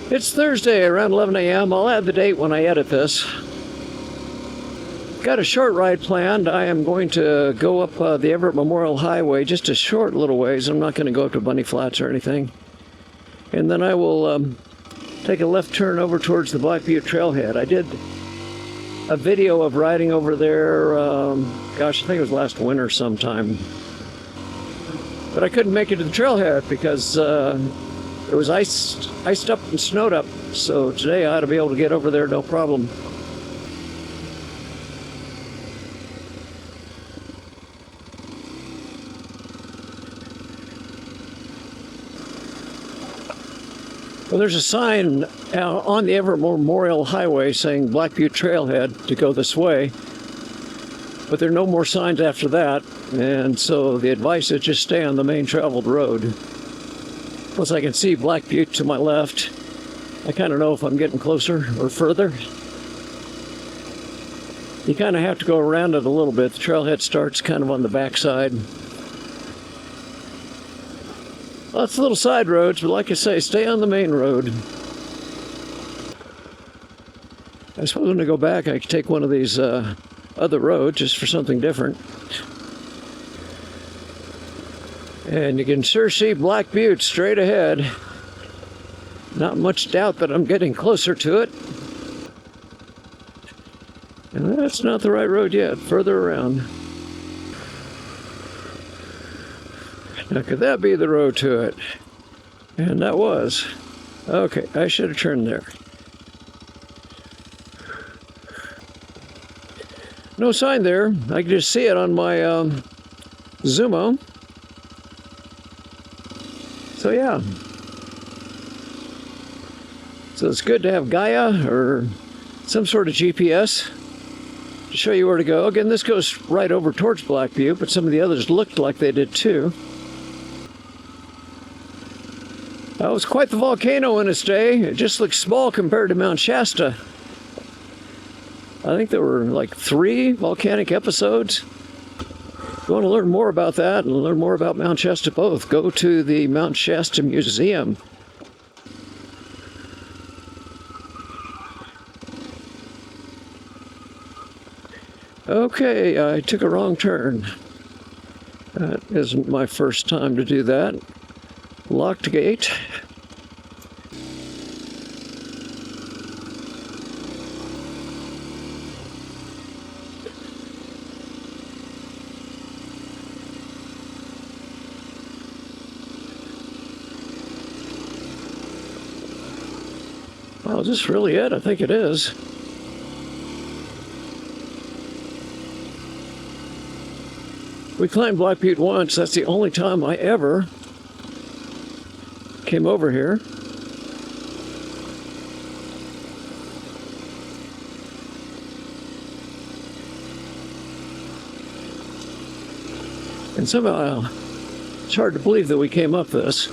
It's Thursday around 11 a.m. I'll add the date when I edit this. Got a short ride planned. I am going to go up the Everett Memorial Highway, just a short little ways. I'm not going to go up to Bunny Flats or anything. And then I will take a left turn over towards the Black Butte Trailhead. I did a video of riding over there, gosh, I think it was last winter sometime. But I couldn't make it to the trailhead because it was iced up and snowed up. So today I ought to be able to get over there no problem. Well, there's a sign on the Everett Memorial Highway saying Black Butte Trailhead to go this way, but there are no more signs after that, and so the advice is just stay on the main traveled road. Plus I can see Black Butte to my left. I kind of know if I'm getting closer or further. You kind of have to go around it a little bit. The trailhead starts kind of on the backside. Lots of little side roads, but like I say, stay on the main road. I suppose when I go back, I could take one of these other roads just for something different. And you can sure see Black Butte straight ahead. Not much doubt that I'm getting closer to it. And that's not the right road yet, further around. Now, could that be the road to it? And that was. Okay, I should have turned there. No sign there. I can just see it on my Zumo. So yeah. So it's good to have Gaia or some sort of GPS to show you where to go. Again, this goes right over towards Black Butte, but some of the others looked like they did too. That was quite the volcano in its day. It just looks small compared to Mt Shasta. I think there were like 3 volcanic episodes. If you want to learn more about that and learn more about Mt Shasta both, go to the Mt Shasta Museum. Okay, I took a wrong turn. That isn't my first time to do that. Locked gate. Well, is this really it? I think it is. We climbed Black Butte once. That's the only time I ever came over here. And somehow it's hard to believe that we came up this.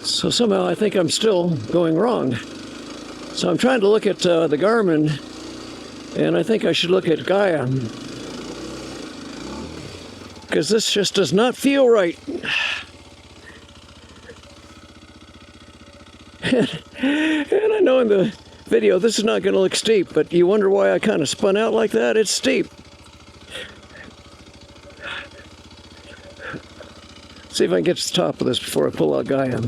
So somehow I think I'm still going wrong. So I'm trying to look at the Garmin, and I think I should look at Gaia. Because this just does not feel right. And I know in the video this is not going to look steep, but you wonder why I kind of spun out like that? It's steep. See if I can get to the top of this before I pull out Gaia.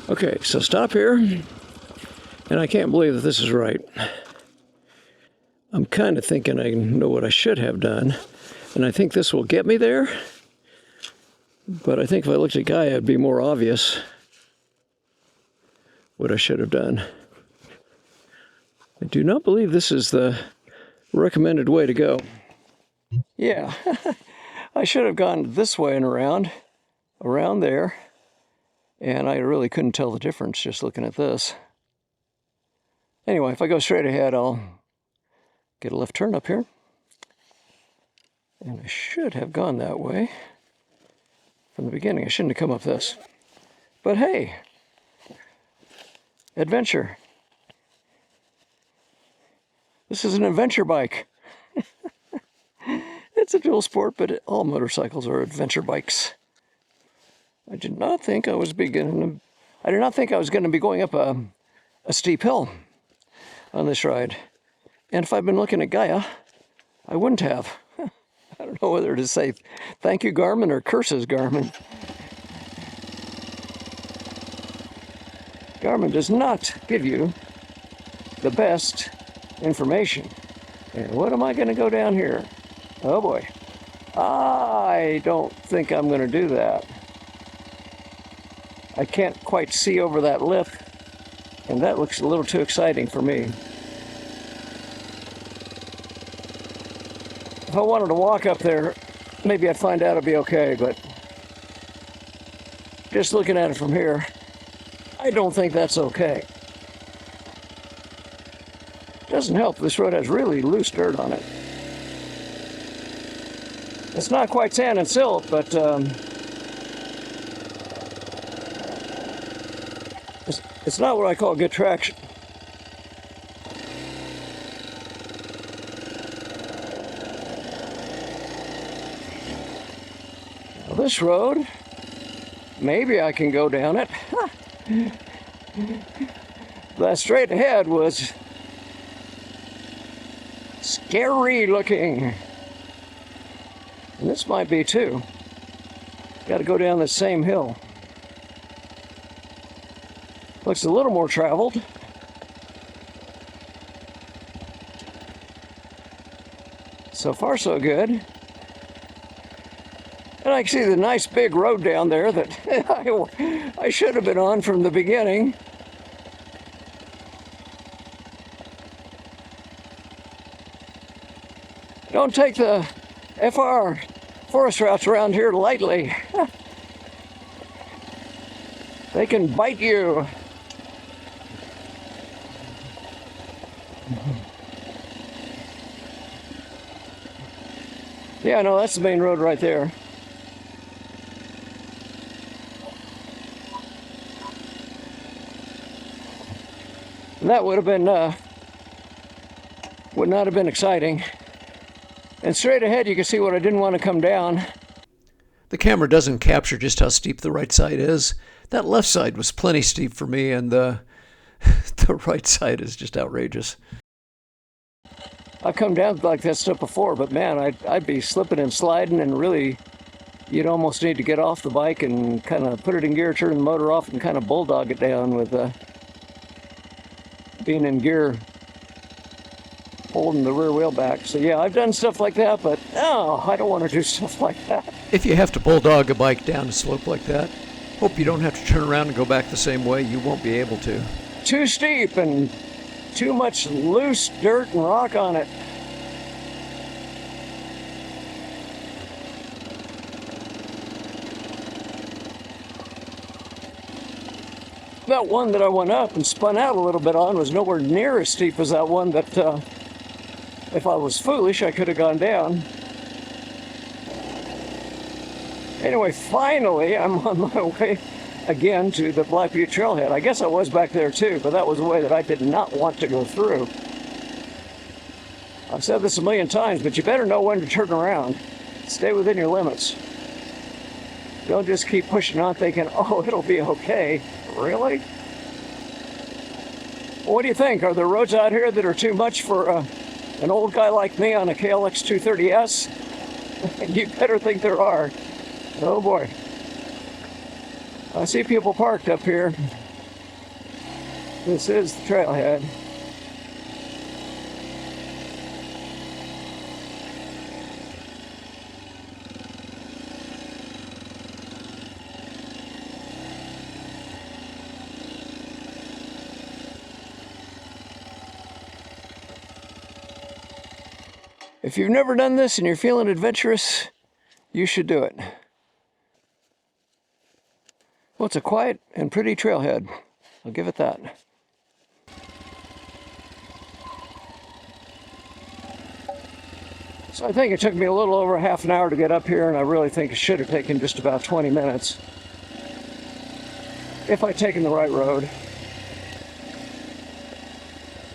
Okay, so stop here, and I can't believe that this is right. I'm kind of thinking I know what I should have done, and I think this will get me there, but I think if I looked at Gaia, it'd be more obvious what I should have done. I do not believe this is the recommended way to go. Yeah, I should have gone this way and around there, And I really couldn't tell the difference just looking at this. Anyway, if I go straight ahead, I'll get a left turn up here. And I should have gone that way from the beginning. I shouldn't have come up this. But hey, adventure. This is an adventure bike. It's a dual sport, but all motorcycles are adventure bikes. I did not think I was going to be going up a steep hill on this ride. And if I'd been looking at Gaia, I wouldn't have. I don't know whether to say thank you Garmin or curses Garmin. Garmin does not give you the best information. And what am I going to go down here? Oh boy. I don't think I'm going to do that. I can't quite see over that lip, and that looks a little too exciting for me. If I wanted to walk up there, maybe I'd find out it'd be okay, but just looking at it from here, I don't think that's okay. Doesn't help, this road has really loose dirt on it. It's not quite sand and silt, but it's not what I call good traction. Now this road, maybe I can go down it. That straight ahead was scary looking. And this might be too. Got to go down the same hill. Looks a little more traveled. So far, so good. And I can see the nice big road down there that I should have been on from the beginning. Don't take the FR forest routes around here lightly. They can bite you. Yeah, no, that's the main road right there. And that would not have been exciting. And straight ahead, you can see what I didn't want to come down. The camera doesn't capture just how steep the right side is. That left side was plenty steep for me, and the right side is just outrageous. I've come down like that stuff before, but man, I'd be slipping and sliding, and really, you'd almost need to get off the bike and kind of put it in gear, turn the motor off, and kind of bulldog it down with being in gear, holding the rear wheel back. So yeah, I've done stuff like that, but no, I don't want to do stuff like that. If you have to bulldog a bike down a slope like that, hope you don't have to turn around and go back the same way. You won't be able to. Too steep and too much loose dirt and rock on it. That one that I went up and spun out a little bit on was nowhere near as steep as that one that if I was foolish, I could have gone down. Anyway, finally, I'm on my way again to the Black Butte Trailhead. I guess I was back there too, but that was a way that I did not want to go through. I've said this a million times, but you better know when to turn around. Stay within your limits. Don't just keep pushing on thinking, oh, it'll be okay. Really? What do you think? Are there roads out here that are too much for an old guy like me on a klx230s? You better think there are. Oh boy. I see people parked up here. This is the trailhead. If you've never done this and you're feeling adventurous, you should do it. Well, it's a quiet and pretty trailhead. I'll give it that. So I think it took me a little over half an hour to get up here, and I really think it should have taken just about 20 minutes if I'd taken the right road.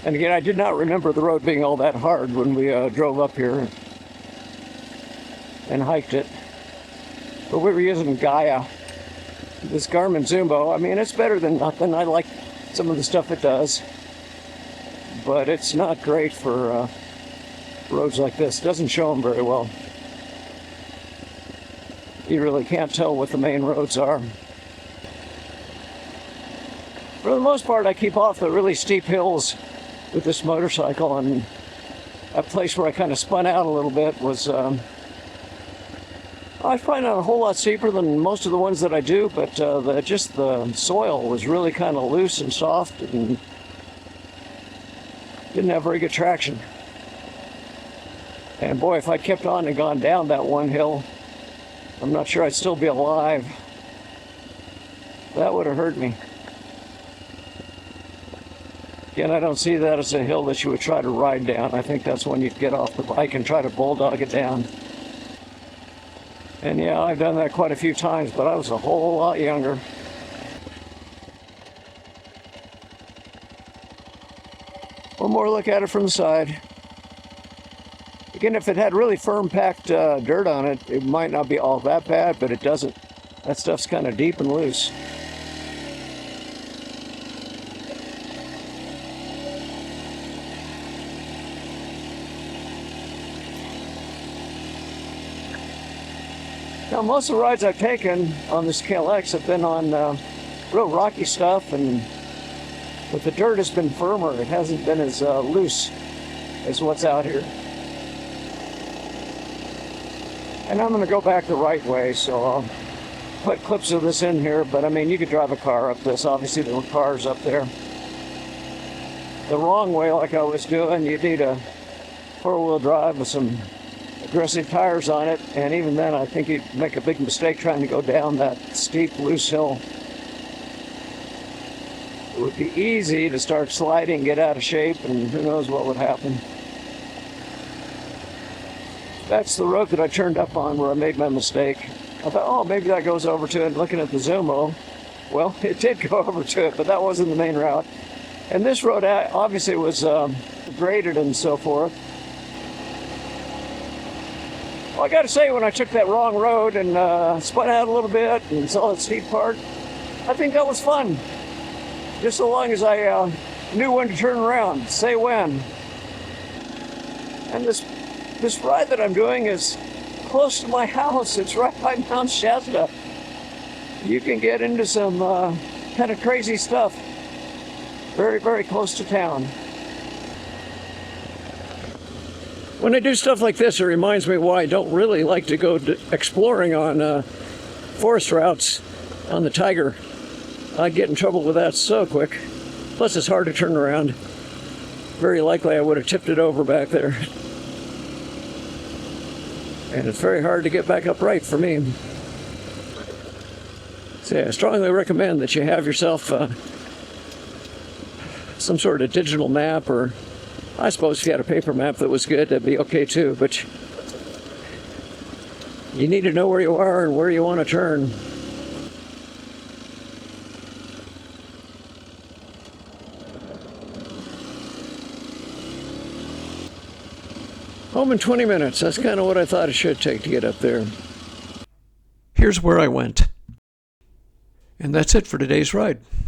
And again, I did not remember the road being all that hard when we drove up here and hiked it. But we were using Gaia, this Garmin Zumbo. I mean, it's better than nothing. I like some of the stuff it does, but it's not great for roads like this. It doesn't show them very well. You really can't tell what the main roads are. For the most part, I keep off the really steep hills with this motorcycle, and a place where I kind of spun out a little bit was, I find it a whole lot steeper than most of the ones that I do, but just the soil was really kind of loose and soft and didn't have very good traction. And boy, if I'd kept on and gone down that one hill, I'm not sure I'd still be alive. That would have hurt me. Again, I don't see that as a hill that you would try to ride down. I think that's when you'd get off the bike and try to bulldog it down. And yeah, I've done that quite a few times, but I was a whole lot younger. One more look at it from the side. Again, if it had really firm packed dirt on it, it might not be all that bad, but it doesn't. That stuff's kind of deep and loose. Now, most of the rides I've taken on this KLX have been on real rocky stuff, but the dirt has been firmer. It hasn't been as loose as what's out here. And I'm going to go back the right way, so I'll put clips of this in here. But I mean, you could drive a car up this. Obviously, there were cars up there. The wrong way, like I was doing, you need a four-wheel drive with some aggressive tires on it, and even then I think you'd make a big mistake trying to go down that steep, loose hill. It would be easy to start sliding, get out of shape, and who knows what would happen. That's the road that I turned up on where I made my mistake. I thought, oh, maybe that goes over to it. Looking at the Zumo, well, it did go over to it, but that wasn't the main route. And this road obviously was graded and so forth. Well, I got to say, when I took that wrong road and spun out a little bit and saw the steep part, I think that was fun. Just so long as I knew when to turn around, say when. And this ride that I'm doing is close to my house. It's right by Mt Shasta. You can get into some kind of crazy stuff very, very close to town. When I do stuff like this, it reminds me why I don't really like to go exploring on forest routes on the Tiger. I'd get in trouble with that so quick. Plus, it's hard to turn around. Very likely I would have tipped it over back there. And it's very hard to get back upright for me. So yeah, I strongly recommend that you have yourself some sort of digital map, or I suppose if you had a paper map that was good, that'd be okay too, but you need to know where you are and where you want to turn. Home in 20 minutes. That's kind of what I thought it should take to get up there. Here's where I went. And that's it for today's ride.